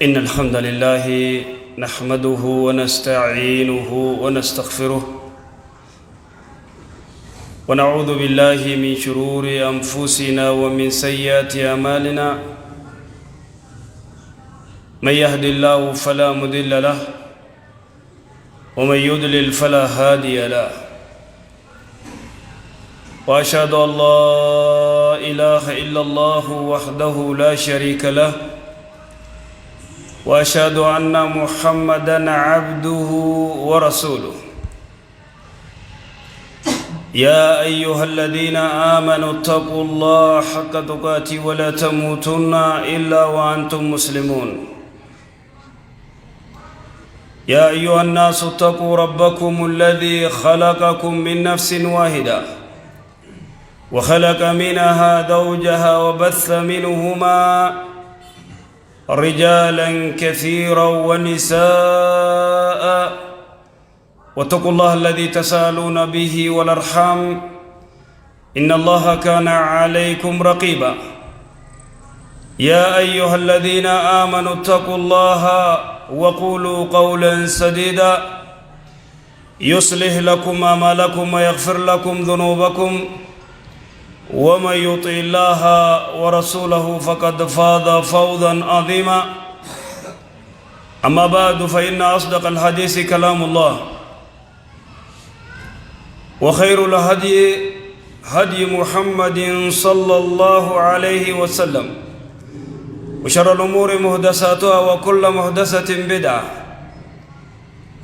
إن الحمد لله نحمده ونستعينه ونستغفره ونعوذ بالله من شرور أنفسنا ومن سيئات أعمالنا من يهد الله فلا مضل له ومن يضلل فلا هادي له وأشهد أن لا إله إلا الله وحده لا شريك له وأشهد أن محمدًا عبده ورسوله يا أيها الذين آمنوا اتقوا الله حق تقاته ولا تموتن إلا وأنتم مسلمون يا أيها الناس اتقوا ربكم الذي خلقكم من نفس واحدة وخلق منها زوجها وبث منهما رجالا كثيرا ونساء واتقوا الله الذي تساءلون به والأرحام إن الله كان عليكم رقيبا يا أيها الذين آمنوا اتقوا الله وقولوا قولا سديدا يصلح لكم أعمالكم ويغفر لكم ذنوبكم ومن يطع الله ورسوله فقد فاز فوزا عظيما أما بعد فإن أصدق الحديث كلام الله وخير الهدي هدي محمد صلى الله عليه وسلم وشر الأمور محدثاتها وكل محدثة بدعة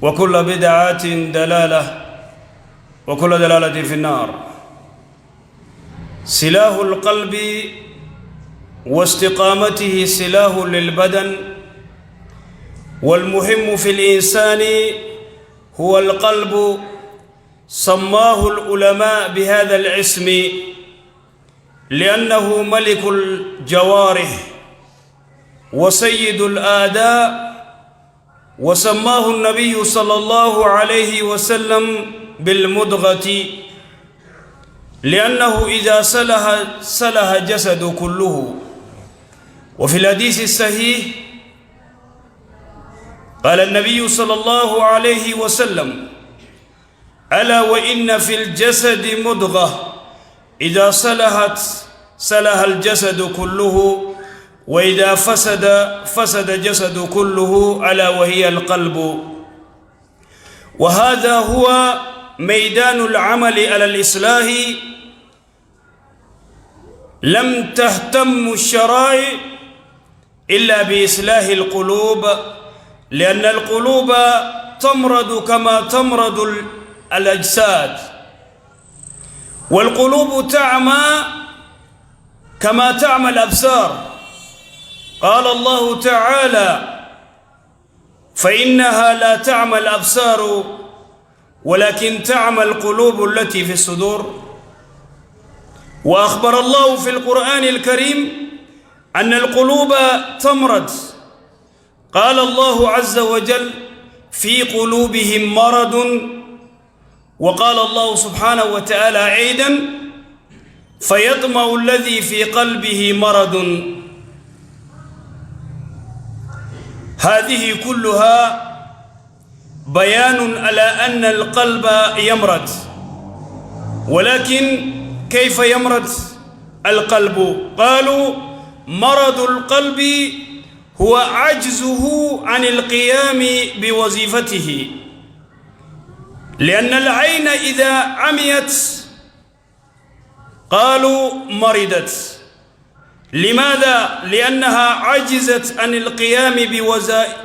وكل بدعة دلالة وكل دلالة في النار. سلاح القلب واستقامته سلاح للبدن والمهم في الإنسان هو القلب سماه العلماء بهذا الاسم لأنه ملك الجوارح وسيد الآداء وسماه النبي صلى الله عليه وسلم بالمضغة لأنه إذا سلها جسد كله. وفي الحديث الصحيح قال النبي صلى الله عليه وسلم ألا وإن في الجسد مضغة إذا صلحت صلح الجسد كله وإذا فسد الجسد كله ألا وهي القلب. وهذا هو ميدان العمل على الإصلاح. لم تهتم الشرائع إلا بإصلاح القلوب لأن القلوب تمرض كما تمرض الأجساد والقلوب تعمى كما تعمى الأبصار. قال الله تعالى فإنها لا تعمى الأبصار ولكن تعمى القلوب التي في الصدور. وأخبر الله في القرآن الكريم أن القلوب تمرض. قال الله عز وجل في قلوبهم مرض وقال الله سبحانه وتعالى أيضا فيطمع الذي في قلبه مرض. هذه كلها بيان على أن القلب يمرض. ولكن كيف يمرض القلب؟ قالوا مرض القلب هو عجزه عن القيام بوظيفته لأن العين إذا عميت قالوا مرضت. لماذا؟ لأنها عجزت عن القيام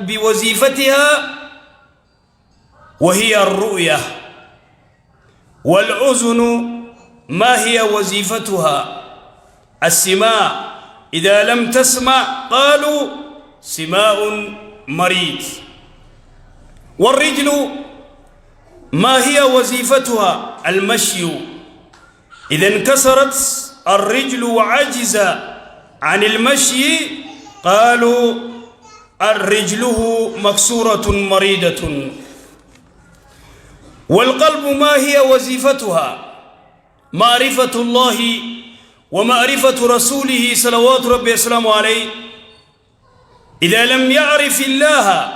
بوظيفتها وهي الرؤية. والأذن ما هي وظيفتها؟ السماع. إذا لم تسمع قالوا سماع مريض. والرجل ما هي وظيفتها؟ المشي. إذا انكسرت الرجل وعجز عن المشي قالوا رجله مكسورة مريضة. والقلب ما هي وظيفتها؟ معرفة الله ومعرفة رسوله صلوات ربي وسلامه عليه إذا لم يعرف الله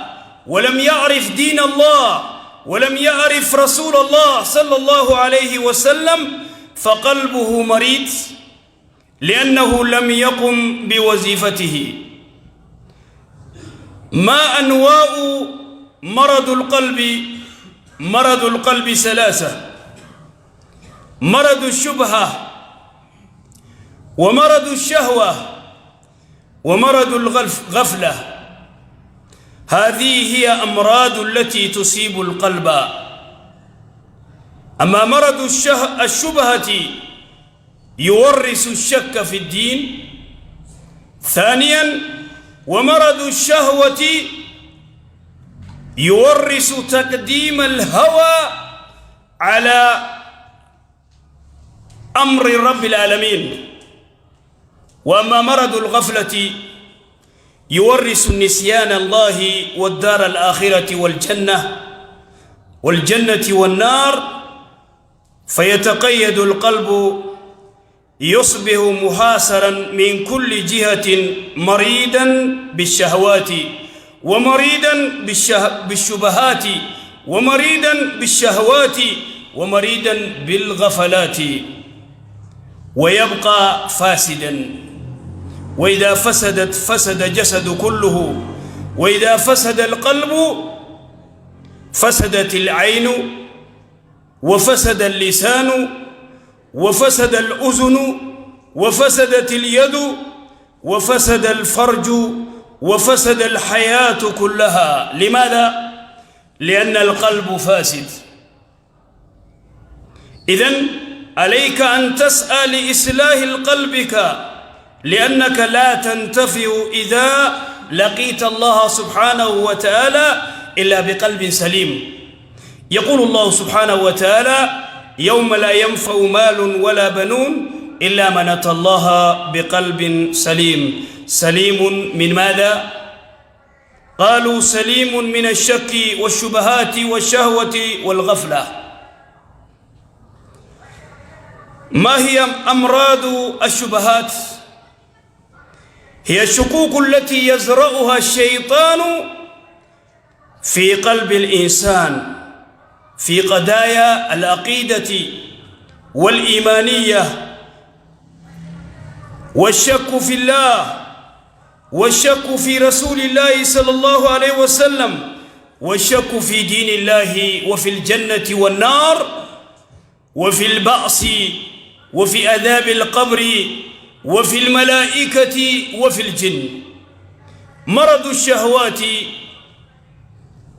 ولم يعرف دين الله ولم يعرف رسول الله صلى الله عليه وسلم فقلبه مريض، لأنه لم يقم بوظيفته. ما أنواع مرض القلب؟ مرض القلب ثلاثة: مرض الشبهة، ومرض الشهوة، ومرض الغفلة. هذه هي أمراض التي تصيب القلب. أما مرض الشبهة يورث الشك في الدين. ثانيا، ومرض الشهوة يورث تقديم الهوى على أمر رب العالمين. وأما مرض الغفلة يورث النسيان الله والدار الآخرة والجنة والنار، فيتقيد القلب، يصبح محاصرا من كل جهة، مريدا بالشهوات، ومريدا بالشبهات، ومريدا بالشهوات، ومريدا بالغفلات، ويبقى فاسدا. وإذا فسدت فسد جسد كله، وإذا فسد القلب فسدت العين، وفسد اللسان، وفسد الأذن، وفسدت اليد، وفسد الفرج، وفسد الحياة كلها. لماذا؟ لأن القلب فاسد. إذن عليك أن تسعى لإصلاح قلبك، لأنك لا تنتفع إذا لقيت الله سبحانه وتعالى إلا بقلب سليم. يقول الله سبحانه وتعالى: يوم لا ينفع مال ولا بنون إلا من أتى الله بقلب سليم. سليم من ماذا؟ قالوا سليم من الشك والشبهات والشهوة والغفلة. ما هي أمراض الشبهات؟ هي الشكوك التي يزرعها الشيطان في قلب الإنسان في قضايا العقيدة والإيمانية، والشك في الله، والشك في رسول الله صلى الله عليه وسلم، والشك في دين الله، وفي الجنة والنار، وفي البعث، وفي عذاب القبر، وفي الملائكة، وفي الجن. مرض الشهوات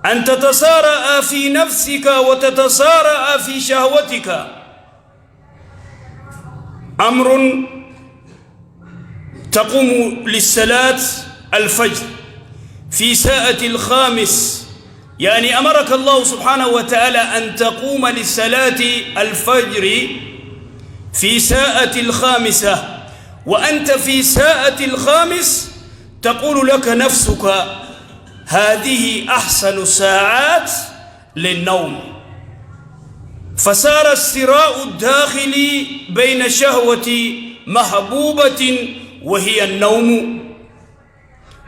أن تتصارع في نفسك وتتصارع في شهوتك. أمر تقوم للصلاة الفجر في ساعة الخامس، يعني أمرك الله سبحانه وتعالى أن تقوم للصلاة الفجر في ساعة الخامسة، وأنت في ساعة الخامس تقول لك نفسك: هذه أحسن الساعات للنوم. فصار الصراع الداخلي بين شهوة محبوبة وهي النوم،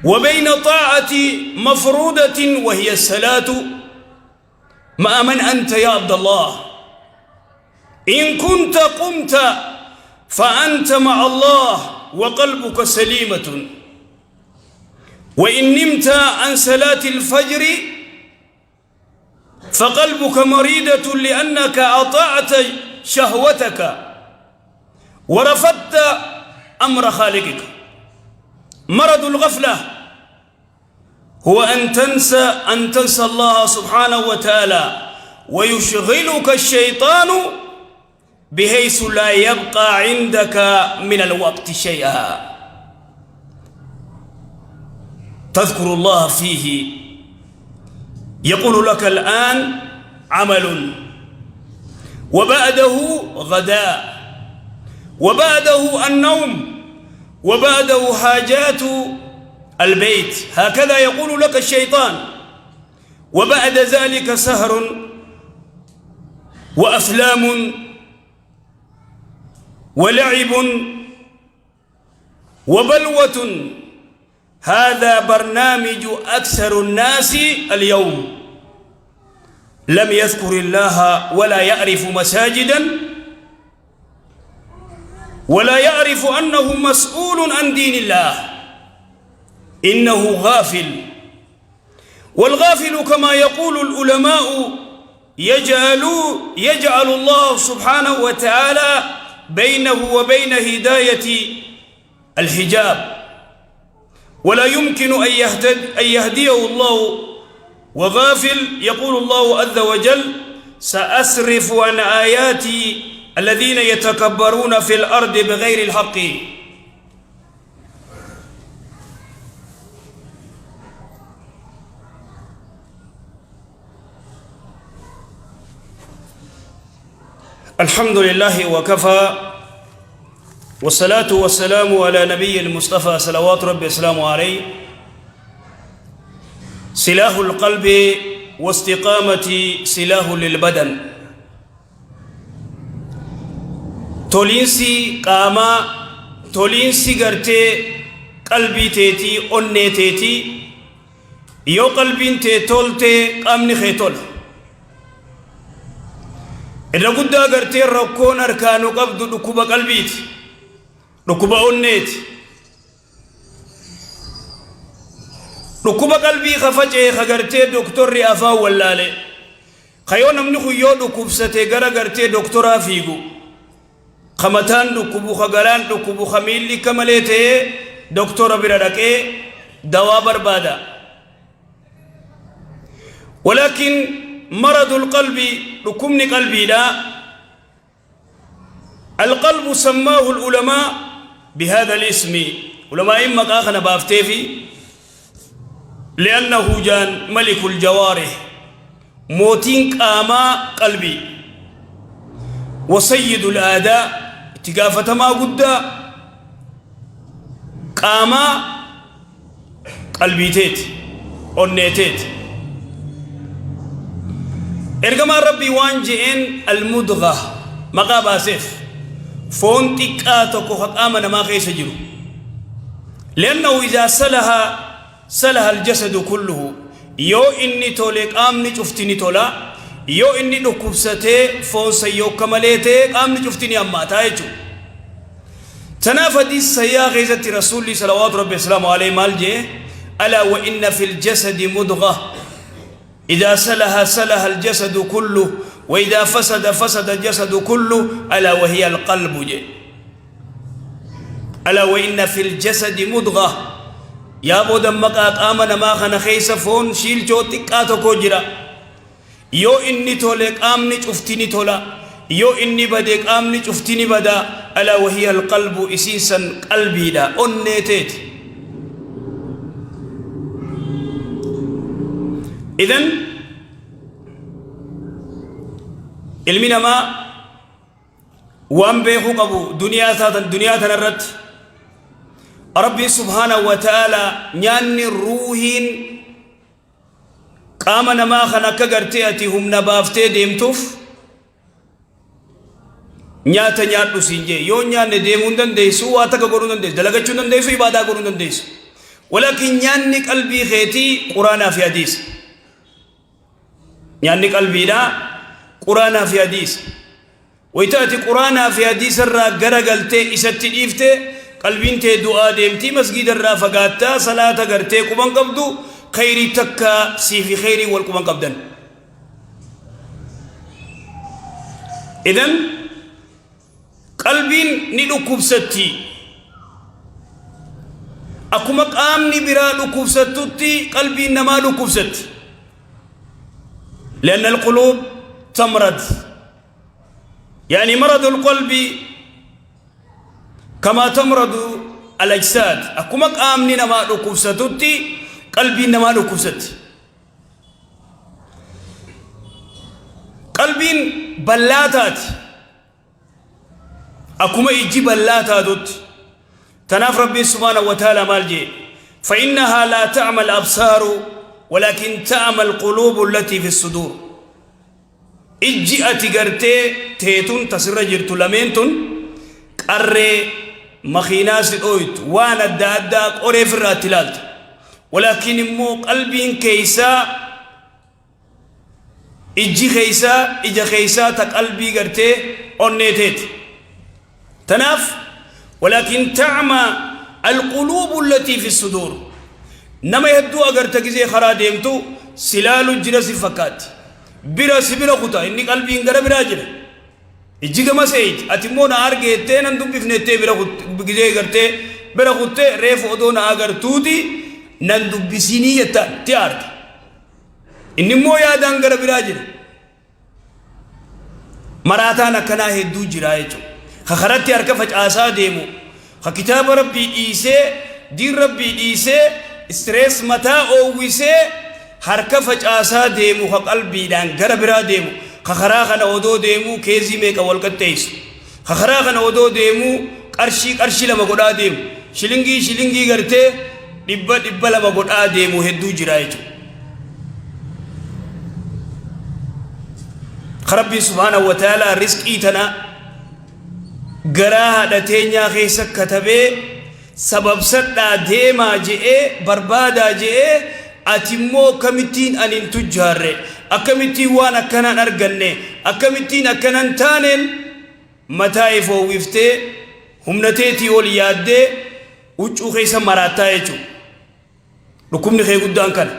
وبين طاعة مفروضة وهي الصلاة. مع من أنت يا عبد الله؟ إن كنت قمت فأنت مع الله وقلبك سليمة، وإن نمت عن صلاة الفجر فقلبك مريضة، لأنك أطعت شهوتك ورفضت أمر خالقك. مرض الغفلة هو أن تنسى الله سبحانه وتعالى، ويشغلك الشيطان بحيث لا يبقى عندك من الوقت شيئا تذكر الله فيه. يقول لك الآن عمل، وبعده غداء، وبعده النوم، وبعده حاجات البيت. هكذا يقول لك الشيطان. وبعد ذلك سهر وأفلام ولعب وبلوة هذا برنامج أكثر الناس اليوم لم يذكر الله ولا يعرف مساجدا ولا يعرف أنه مسؤول عن دين الله، إنه غافل. والغافل كما يقول العلماء يجعل الله سبحانه وتعالى بينه وبين هداية الحجاب، ولا يمكن أن يهديه الله وغافل. يقول الله عز وجل: سأصرف عن آياتي الذين يتكبرون في الأرض بغير الحق. الحمد لله وكفى، والصلاة والسلام على نبي المصطفى صلوات ربي وسلامه عليه، سلاح القلب واستقامة سلاح للبدن. تولينسي قاما تولينسي غرتي قلبي تيتي أني تيتي يو قلبين تيتولتي قامني خيتول. إذا قد غرتي ركون أركانو قبض ركوب قلبيت ركوب أنيت ركوب قلبي خفجي خغرتي دكتور ريافا واللالي خيو نمني خيو ركوب ستي غرغرتي دكتورا فيغو خمتان ركوب خغران ركوب خميلي كماليتي دكتورا بردكي دوا بربادا. ولكن مرض القلب ركمني قلبي لا. القلب سماه العلماء بهذا الاسم، علماء إما آخنا بافتيفي، لأنه جان ملك الجوارح موتين قاما قلبي وسيد الآداء اتقافة ما قد قاما قلبي تيت أنيتيت. إرجما ربي وانجئن المدغة مقابا سيف فون تكاتو كوخت آمنا ما خيس جرو، لأنه إذا سلها الجسد كله. يو إني توليك آمني شفتني تولا، يو إني نكبسته فون سيو كماليته آمني شفتني أما تايجو. تنافدي السياغ غيزة رسول صلوات ربي وسلامه عليه مالجي: ألا وإن في الجسد مدغة إذا سلها الجسد كله وإذا فسد الجسد كله ألا وهي القلب. جي ألا وإن في الجسد مدغة يا بودن مقاق آمن ما خنا خيس فون شيل جوتك آتو كوجرا. يو إني تولك آمني شفتني تولا، يو إني بدك آمني شفتني بدا. ألا وهي القلب إسيسا قلبي دا أنيتيت. إذن علمنا ما وان بيخو قبو دنيا تنرد ربي سبحانه وتعالى نياني الروحين قامنا ما خنا كغرتياتي هم نبافتي ديمتوف نياتو سينجي يو نياني ديمون دنديسو واتك قرون دنديس دلغتشو دنديسو إبادة قرون دنديسو، ولكن نياني قلبي خيتي قرآن في حديث. يعني قلبي لا قرآن في حديث، ويتأتي قرآن في حديث الرا غرغلتي إستي إفتي قلبين تي دعاء ديمتي مسجد الرا فقاتا صلاة غرتي قبان قبدو خيري تكا سيفي خيري والقبان قبدن. إذن قلبين ندو كبستي أكمك آمني برا كبستي قلبين نما كبست، لأن القلوب تمرض. يعني مرض القلب كما تمرض الأجساد. أكمك آمني نما كبستي قلبي نما كبست. قلبي بلاتات أكما يجي بلاتات تناف ربي سبحانه وتعالى مالجي: فإنها لا تعمى الأبصار ولكن تعمى القلوب التي في الصدور. إجي أتقرتي تيتون تسر جرت لمنتون قرر مخيناس الأويت وانا الداداك أوري في الراتلالت ولكن مو قلبين كيسا إجي خيسا إجا خيسا تقلبي قرتي أونيتيت تناف ولكن تعمى القلوب التي في الصدور نما يهدو أغر تكزي خرا ديمتو سلال الجرس فكات برا سبرا خطا إني قلبي انقر براجر إجي كما سيد أتمونا أرغيتين أندو بفنتي برا بكزي قرتي برا خطي ريف أدونا أغر تودي نندو بسينية تيارت إني مو يادا انقر براجر مراتانا كنا هدو جرايجو خخرتي أركفج آسا ديمو خكتاب ربي إيسي دين ربي إيسي استرس متا أوويسي هركفج آسا ديمو خقلبي دان غربرا ديمو خخراخنا ودو ديمو كيزي ميكا والكتيس خخراخنا ودو ديمو قرشي لما قدا ديمو شلنجي غرتي دبا لما قدا ديمو هدو جرايجو خربي سبحانه وتعالى رزقي تنا غراها دتينيا خيسا كتبه سبب سدا ديما جئ بربادا جئ اتمو كمتين ان تجار اكمتي وانا كان ارغنه اكمتين اكنن تانن متايفو ويفته همنتيتي ولياد وچو خيسا مراتا يچو لكم نخي قدان كان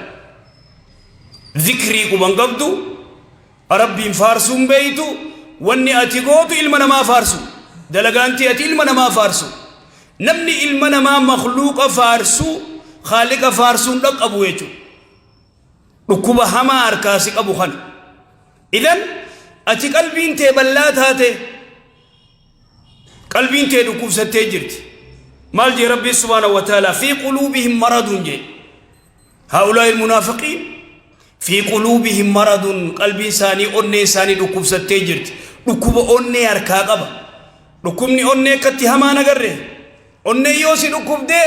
ذكري كبنغبدو ربي فارسون بيتو واني اتيغوتو المنا ما فارسو دلغانتي اتي المنا ما فارسو نمني المنا ما مخلوق فارسو خالق فارسون دق ابو يچو ركوب هما اركاسك ابو خان اذن اتي قلبين تي بلات هاته قلبين تي ركوب ستجرت مال جي ربي سبحانه وتعالى في قلوبهم مرض جي هؤلاء المنافقين في قلوبهم مرض قلبي ساني أني ساني ركوب ستجرت ركوب أني أركاقبا ركوبني أني كتي هما نغره أني يوسي ركوب دي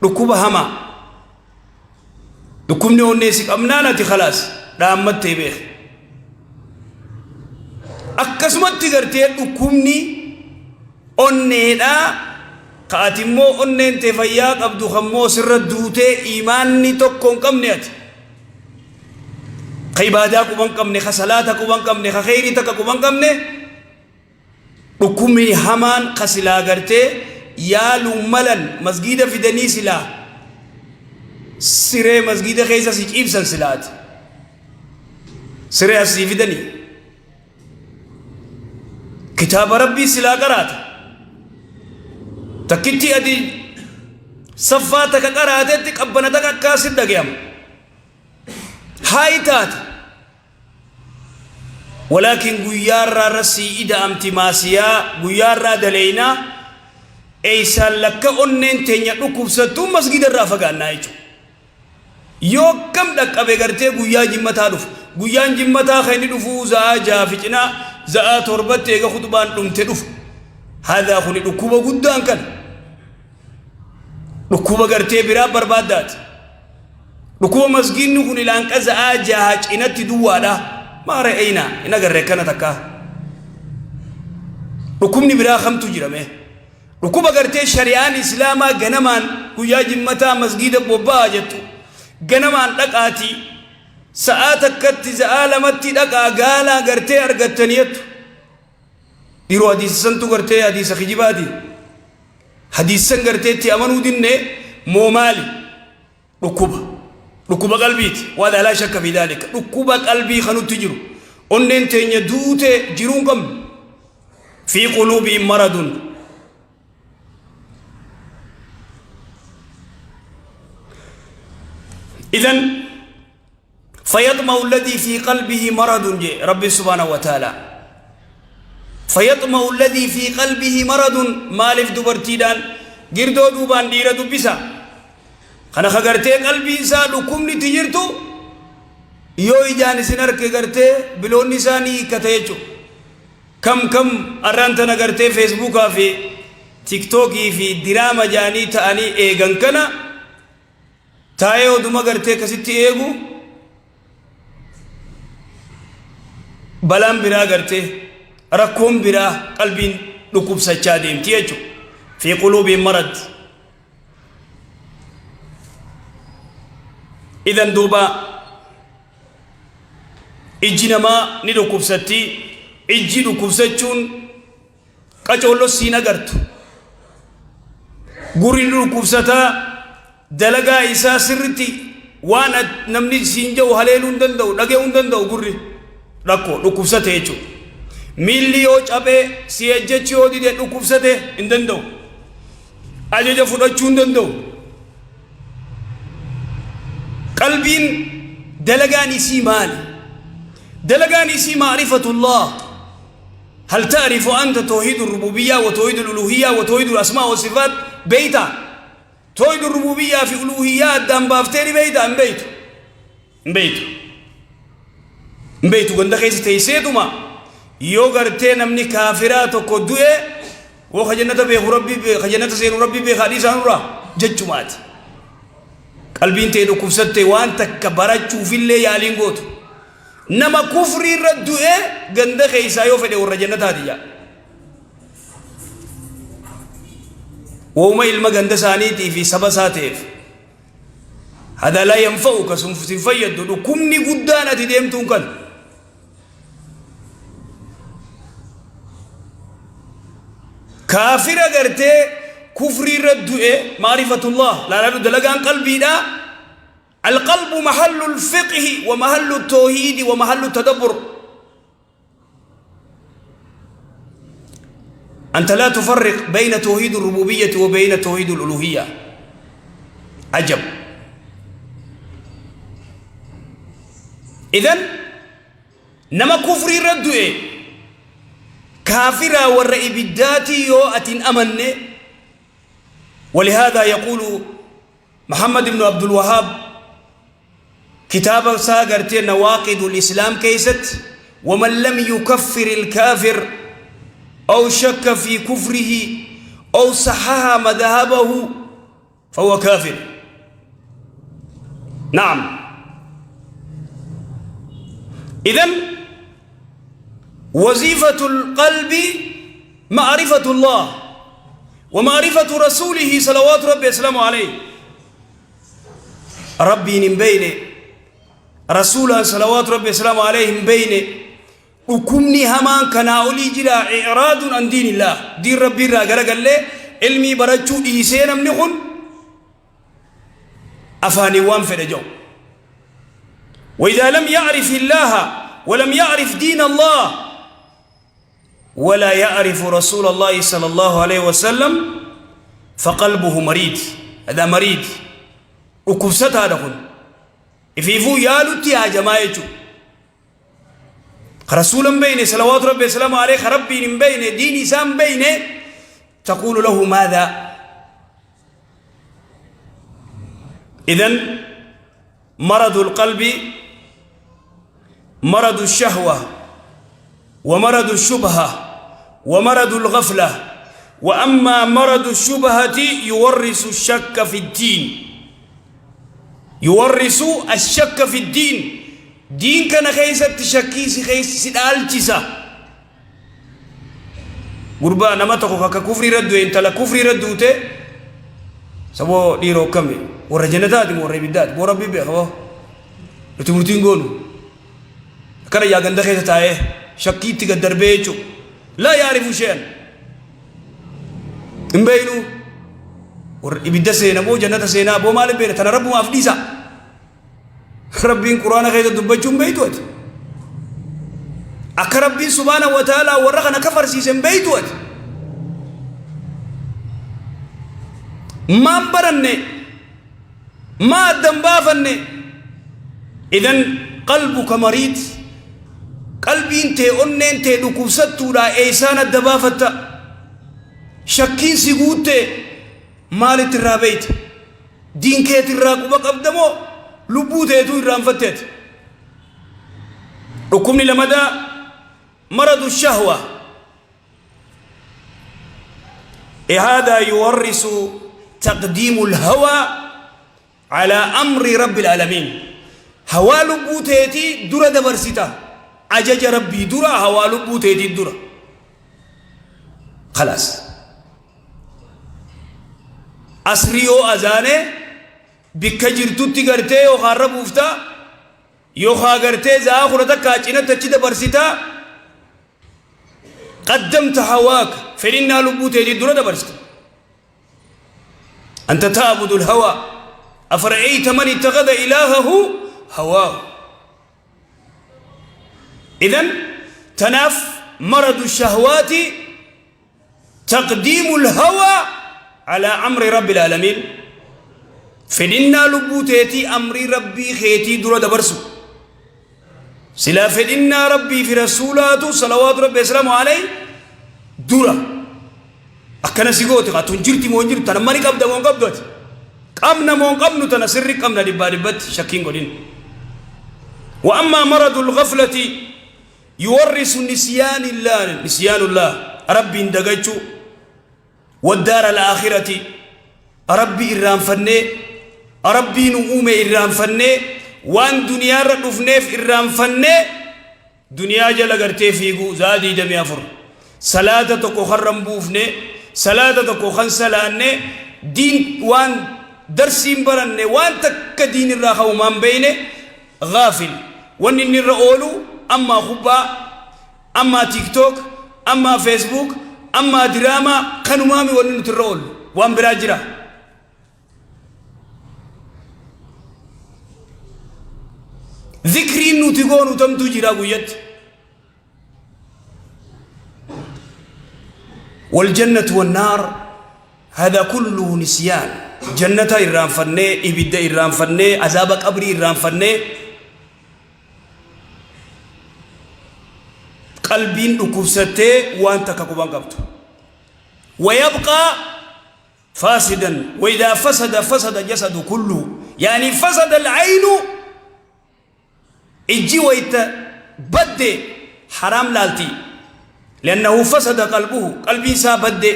ركوب هما ركوبني أني سيك أمنانتي خلاص رامت تيبيخ أكسمت تغرتي ركوبني أني لا قاتمو أني انتفاياق عبدو خمو سر دوتي إيماني تكون كم نيات خيبادا كوبان كمني خسلاتا كوبان كمني خيري تكا كوبان كمني حكومي همان خسلا غرتي يا لوملن مسجد في دني سلا سيره مسجد خيسا سيجيب سلسلات سيره اسي في دني كتاب ربي سلا قرات تكتي ادي صفاتك قرات تقبنتك كاسد دغيام هايتات ولكن غيار رسي إذا أمتماسيا غيار دلينا أيسا لك أنن تنيا ركوب ستو مسجد الرافقان نايجو يو كم لك أبغرتي غيا جمتا دف غيا جمتا خيني دفو زا جافجنا زا تربت تيغا خطبان دمت دف هذا خوني ركوب قدان كان ركوب غرتي برا بربادات ركوب مسجد نخوني لانك زا جاهج إنتي دوالا ما رأينا إنا غرّيكنا تكا ركوبني برا خمتو جرمه ركوب غرتي شريان إسلاما غنمان كويا جمتا مسجد بوبا جتو غنمان لقاتي ساعتك كت زعالمتي لقا غالا غرتي أرغتنيت إيرو حديث سنتو غرتي حديث خجبادي حديث سن غرتي تي أمنو ديني مومالي ركوب قلبيت وهذا لا شك في ذلك ركوب قلبي خنو تجرو أنن تنيا دوتي جرونكم في قلوبهم مرض إذن فيطمع الذي في قلبه مرض جي ربي سبحانه وتعالى فيطمع الذي في قلبه مرض مالف دبرتيدان girdoo duubaan dhiira dubbisa kana kagartee qalbii isaa dhukkubni tijirtu yoo ijaan isin arke gartee biloonni isaanii hiikkata jechuudha kam arraan agartee feesbuukaa fi tiktokii fi diraama jaanii ta'anii eegan kana taa'ee oduma gartee kasitti eegu balaan biraa gartee rakkoon biraa qalbiin dhukkubsachaa deemti jechuudha في قلوبهم مرض إذن دوبا إجنما ندو كبستي إجدو كبستشون قجولو سينا قرتو قرين كبستا دلقا إسا سرتي وانا نمني سينجو هليلون دندو نقيون دندو قرين ركو كبستا يجو مليو چابه سيجچو دي دو كبستا اندندو أجج فرچون دندو قلبين دلقاني سي مالي دلقاني سي معرفة الله هل تعرف أنت توحيد الربوبية وتوحيد الألوهية وتوحيد الأسماء والصفات بيتا توحيد الربوبية في ألوهيات دام بافتيري بيتا مبيتو قند خيس تيسيتو ما يوغرتين امني كافرات وكدوه وخجنة بيخ ربي بيخ خجنة سين ربي بيخ حديث عنورا ججو مات قلبين تيدو كفست وان تكبرت في اللي يالين قوتو نما كفري ردوه قند خيسا يوفده ورجنة هذه وما إلما قند سانيتي في سبساتيف هذا لا ينفعك سنفيد دو كمني قدانا تديمتون كان كافر أغرتي كفري ردوه معرفة الله لا ردو دلقان قلبي دا القلب محل الفقه ومحل التوحيد ومحل التدبر أنت لا تفرق بين توحيد الربوبية وبين توحيد الألوهية عجب إذن نما كفري ردوه كافرة والرئي بالذاتي يوأتين أمن ولهذا يقول محمد بن عبد الوهاب كتاب ساقرتي نواقض الإسلام كيست ومن لم يكفر الكافر أو شك في كفره أو صحح مذهبه فهو كافر نعم إذن وظيفة القلب معرفة الله ومعرفة رسوله صلوات ربي وسلامه عليه ربي نبيني رسوله صلوات ربي وسلامه عليه نبيني وكمني همان كان أولي جلا إعراض عن دين الله دين ربي راقر قال لي علمي برجو إيسين منخن أفاني وانفر جو وإذا لم يعرف الله ولم يعرف دين الله ولا يعرف رسول الله صلى الله عليه وسلم فقلبه مريض هذا مريض وكبست هذا كن إفيفو يالوتي يا جماعة رسولا بين صلوات ربي وسلامه عليه ربي بين ديني سام بين تقول له ماذا إذن مرض القلب مرض الشهوة ومرض الشبهة ومرض الغفلة وأما مرض الشبهة يورث الشك في الدين يورث الشك في الدين دين كان خيسة تشكيس خيس سدال تسا غربا نمتكو ككفر ردو انت لا كفر ردو تي سبو ديرو كمي ورجنتات وربيدات وربي بيخو لتمرتين قولوا كان يا غند خيسة تايه شكي تقدر بيجو لا يعرف شيئا امبينو وربيد سينا مو جنة سينا بو مال بينا تنرب ما أفديسا ربين قرآن خير دبجون بيتوت أكربين سبحانه وتعالى ورخنا كفر سيسن بيتوت ما برني ما دنبافني إذن قلبك مريض قلبي انت أنين تدكوستو لا إيسان الدبافة شكين سيقوت مالت الرابيت دين كيت الراقبك أبدمو لبوته تو الرام فتت حكمني لمدى مرض الشهوة هذا يورث تقديم الهوى على أمر رب العالمين هوا لبوته درة دبرسيتا أجج ربي درة هوا لبوته درة خلاص أسريو أزانه بكجرتوتي غرتي يو خرب وفتا يو خاغرتي زاخرتك كاچينه تچي دبرسيتا قدمت هواك فإنا لبوتي دي دورة دبرست أنت تعبد الهوى أفرأيت من اتخذ إلهه هواه إذن تناف مرض الشهوات تقديم الهوى على أمر رب العالمين فإنا لبوتي أمر ربي خيتي دورة دبرسو سلا فإنا ربي في رسولاته صلوات ربي السلام عليه دورة أكنا سيقوتي قاتون جرتي مونجر تنماني قبدا مون قبدوت قمنا مون قبنو تنسري قمنا دبادبت شكين قدين وأما مرض الغفلة يورث نسيان الله ربي اندقجو والدار الآخرة ربي إرام فني ربي نؤوم إرام فني وان دنيا ردفنيف إرام فني دنيا جل قرتي فيقو زادي دمي أفر صلاة تكو خرم بوفني صلاة تكو خنسلاني دين وان درسين برني وان تك دين الراخة ومان بيني غافل وان الرؤولو أما خبا أما تيك توك أما فيسبوك أما دراما كانوا مامي وان الرؤول وان براجرة ذكري نتقون وتمتو جراغويت والجنة والنار هذا كله نسيان جنة إرام فني إبدا إرام فني عذاب قبري إرام فني قلبين أكوسته وانت ككوبان قبته ويبقى فاسدا وإذا فسد جسد كله يعني فسد العين إجي ويتبدي حرام لالتي لأنه فسد قلبه قلبي سابدي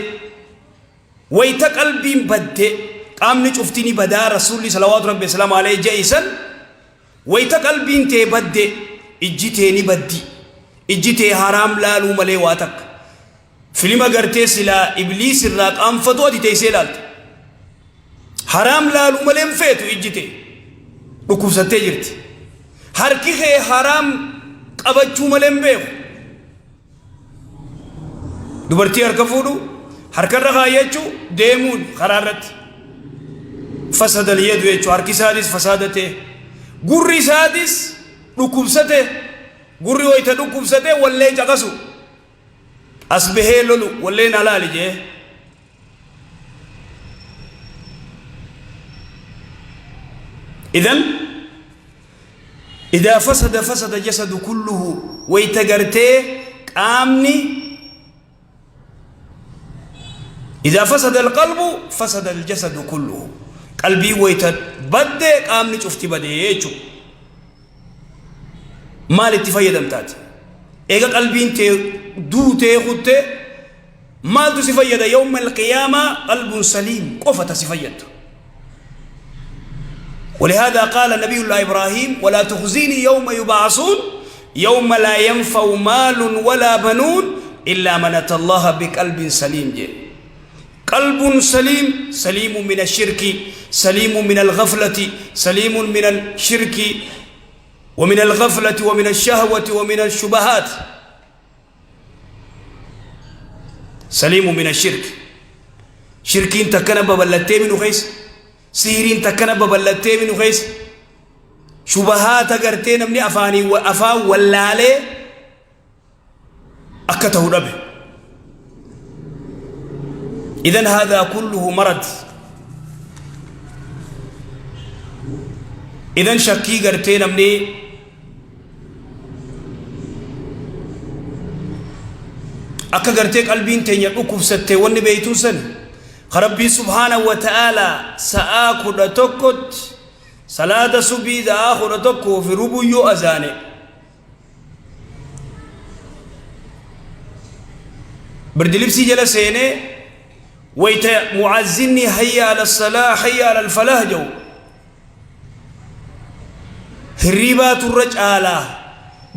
ويت قلبي بدي قامني شفتني بدا رسول الله صلوات ربي السلام عليه جائسا ويت قلبي انتي بدي إجي تيني بدي إجي تي حرام لالو ملي واتك فيلم أغرتي سلا إبليس الراق أم فتوى دي تيسيلات حرام لالو ملي مفيتو إجي تي ركوب ستجرت هركي حرام قبجو ملي مبيخ دبرتي هركفودو هركر رغايتشو ديمون خرارت فسد اليد ويتشو هركي سادس فسادته قري سادس ركوب سته قري ويتا ركوب سته واللي جاقسو أصبحي لولو واللي نالالي جي إذا فسد جسد كله ويتقرتي قامني إذا فسد القلب فسد الجسد كله قلبي ويتبدأ قامني شفتي بديتشو مال اتفايد امتات إيقا قلبي انت دوتي خدت مال تسفيد يوم القيامة قلب سليم قفة سفيد ولهذا قال نبي الله إبراهيم ولا تخزيني يوم يبعثون يوم لا ينفع مال ولا بنون إلا من أتى الله بقلب سليم جي. قلب سليم سليم من الشرك سليم من الغفلة سليم من الشرك ومن الغفلة ومن الشهوة ومن الشبهات سليم من الشرك شركين تكنب بلتي من خيس سيرين تكنب بلتي من خيس شبهات أغرتين من أفاني وأفا واللالي أكته ربي إذن هذا كله مرض إذن شكي غرتين مني أكا غرتي قلبين تنيا أكوب ستة وني بيتون سن خربي سبحانه وتعالى سآكو دتوكت صلاة سبي دا آخو دتوكو في ربو يو أزاني بردلبسي جلسيني ويت معزني هيا على الصلاة هيا على الفلاح جو هريبات الرجالة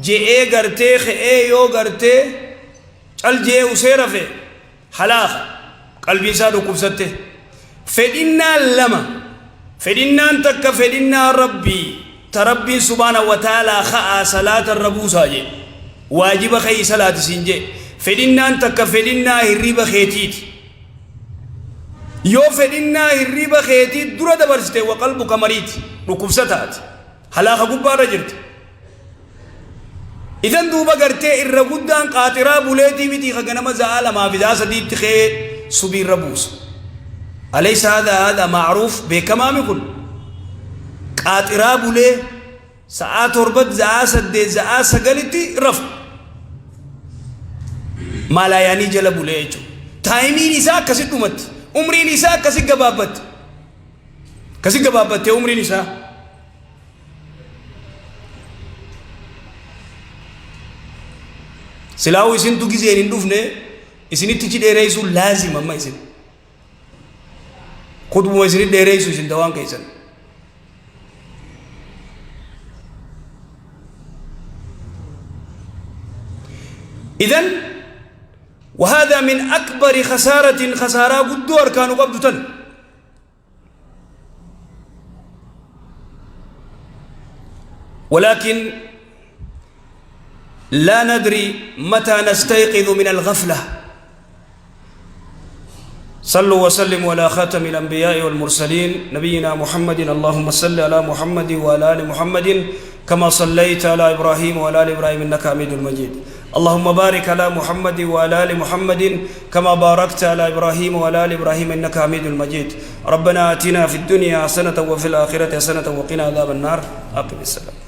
جئ غرتي خئ يو غرتي الجي وسيرفه حلاخ قلبي سادو كبسته فإنا لما فدنا أنتك فدنا ربي تربي سبحانه وتعالى خاء صلاة الربوسة واجب خي صلاة سنجي فدنا أنتك فدنا الربا خيتيت يو فدنا الربا خيتيت درا دبرست وقلبك مريض ركوبستات هلا خبار رجلت إذن دوبا قرتي الرقودان قاطرة بوليتي متي خغنما زعال ما في ذا سديد خي سبير ربوس أليس هذا معروف بكمام يقول قاطرة بولي ساعات ربط زعا سد زعا سقلتي رفع ما لا يعني جل بولي تايمي نساء كسي تمت عمري نساء كسي قبابت عمري نساء سلاو يسين تو كيزين يندوفني يسين تيجي ديريسو لازم أما يسين خد بو يسين ديريسو يسين دوان كيسن إذن وهذا من أكبر خسارة قدور كانوا قبضتن ولكن لا ندري متى نستيقظ من الغفلة. صلوا وسلموا على خاتم الأنبياء والمرسلين نبينا محمد. اللهم صل على محمد وعلى آل محمد كما صليت على إبراهيم وعلى آل إبراهيم إنك حميد مجيد. اللهم بارك على محمد وعلى آل محمد كما باركت على إبراهيم وعلى آل إبراهيم إنك حميد مجيد. ربنا آتنا في الدنيا حسنة وفي الآخرة حسنة وقنا عذاب النار. أقم السلام.